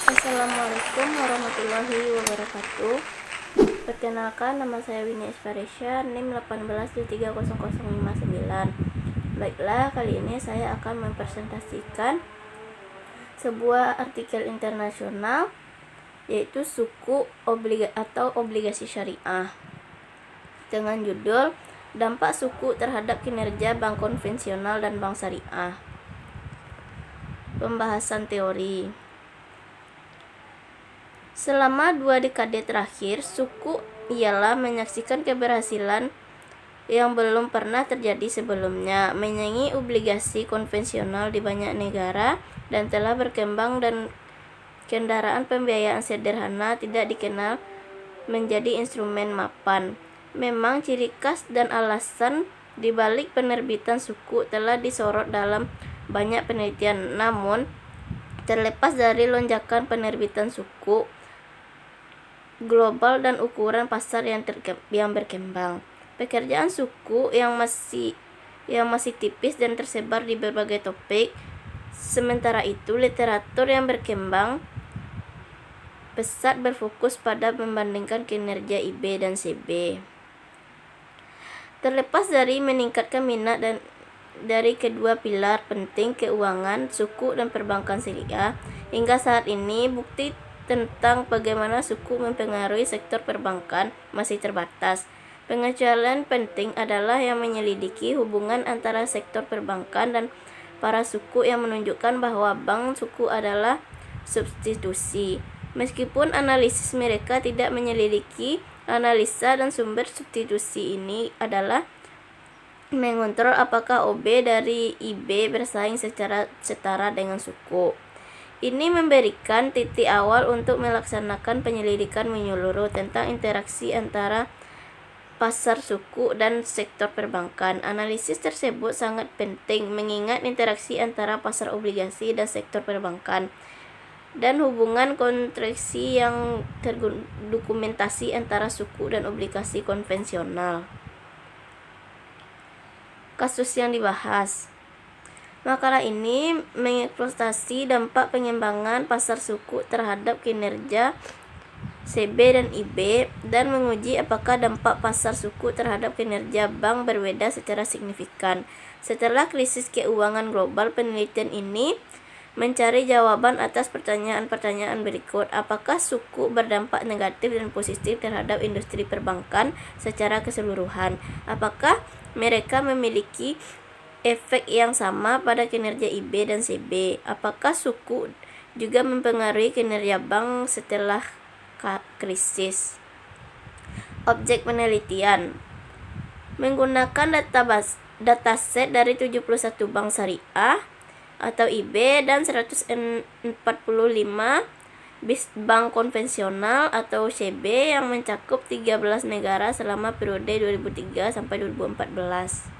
Assalamualaikum warahmatullahi wabarakatuh. Perkenalkan, nama saya Winnie Esparesha, NIM 18730059. Baiklah, kali ini saya akan mempresentasikan sebuah artikel internasional, yaitu suku atau obligasi syariah, dengan judul Dampak Suku Terhadap Kinerja Bank Konvensional dan Bank Syariah. Pembahasan teori. Selama 2 dekade terakhir, suku ialah menyaksikan keberhasilan yang belum pernah terjadi sebelumnya, menyaingi obligasi konvensional di banyak negara, dan telah berkembang dan kendaraan pembiayaan sederhana tidak dikenal menjadi instrumen mapan. Memang ciri khas dan alasan di balik penerbitan suku telah disorot dalam banyak penelitian, namun terlepas dari lonjakan penerbitan suku global dan ukuran pasar yang berkembang, pekerjaan suku yang masih tipis dan tersebar di berbagai topik. Sementara itu, literatur yang berkembang pesat berfokus pada membandingkan kinerja IB dan CB. Terlepas dari meningkatkan minat dan dari kedua pilar penting keuangan, suku dan perbankan syariah, hingga saat ini bukti tentang bagaimana suku mempengaruhi sektor perbankan masih terbatas. Pengecualian penting adalah yang menyelidiki hubungan antara sektor perbankan dan para suku yang menunjukkan bahwa bank suku adalah substitusi. Meskipun analisis mereka tidak menyelidiki analisa dan sumber substitusi ini adalah mengontrol apakah OB dari IB bersaing secara setara dengan suku. Ini memberikan titik awal untuk melaksanakan penyelidikan menyeluruh tentang interaksi antara pasar suku dan sektor perbankan. Analisis tersebut sangat penting mengingat interaksi antara pasar obligasi dan sektor perbankan dan hubungan kontraksi yang terdokumentasi antara suku dan obligasi konvensional. Kasus yang dibahas. Makalah ini mengeksplorasi dampak pengembangan pasar suku terhadap kinerja CB dan IB dan menguji apakah dampak pasar suku terhadap kinerja bank berbeda secara signifikan. Setelah krisis keuangan global, penelitian ini mencari jawaban atas pertanyaan-pertanyaan berikut. Apakah suku berdampak negatif dan positif terhadap industri perbankan secara keseluruhan? Apakah mereka memiliki efek yang sama pada kinerja IB dan CB? Apakah suku juga mempengaruhi kinerja bank setelah krisis? Objek penelitian menggunakan dataset dari 71 bank syariah atau IB dan 145 bank konvensional atau CB yang mencakup 13 negara selama periode 2003 sampai 2014.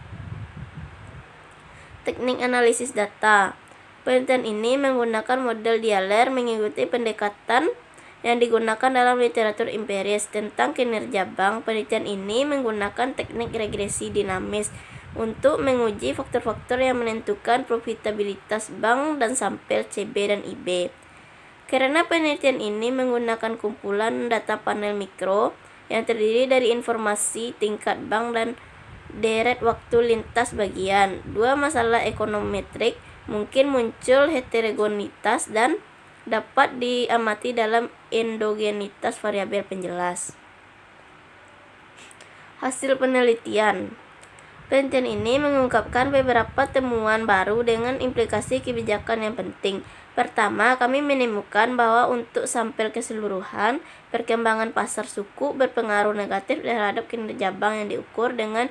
Teknik analisis data. Penelitian ini menggunakan model Dialer mengikuti pendekatan yang digunakan dalam literatur empiris tentang kinerja bank. Penelitian ini menggunakan teknik regresi dinamis untuk menguji faktor-faktor yang menentukan profitabilitas bank dan sampel CB dan IB. Karena penelitian ini menggunakan kumpulan data panel mikro yang terdiri dari informasi tingkat bank dan deret waktu lintas bagian, dua masalah ekonometrik mungkin muncul heterogenitas dan dapat diamati dalam endogenitas variabel penjelas. Hasil penelitian. Penelitian ini mengungkapkan beberapa temuan baru dengan implikasi kebijakan yang penting. Pertama, kami menemukan bahwa untuk sampel keseluruhan, perkembangan pasar suku berpengaruh negatif terhadap kinerja bank yang diukur dengan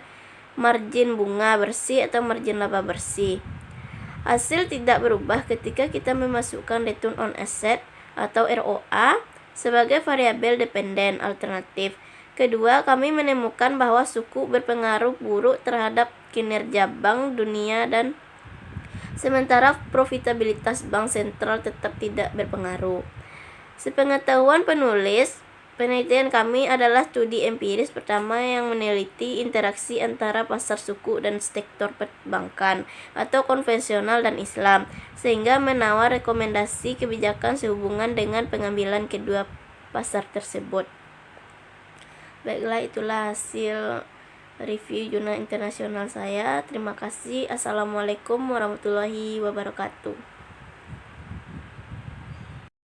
margin bunga bersih atau margin laba bersih. Hasil tidak berubah ketika kita memasukkan return on asset atau ROA sebagai variabel dependen alternatif. Kedua, kami menemukan bahwa suku berpengaruh buruk terhadap kinerja bank dunia dan sementara profitabilitas bank sentral tetap tidak berpengaruh. Sepengetahuan penulis, Penelitian kami adalah studi empiris pertama yang meneliti interaksi antara pasar suku dan sektor perbankan atau konvensional dan Islam, sehingga menawar rekomendasi kebijakan sehubungan dengan pengambilan kedua pasar tersebut. Baiklah, itulah hasil review jurnal internasional saya. Terima kasih. Assalamualaikum warahmatullahi wabarakatuh.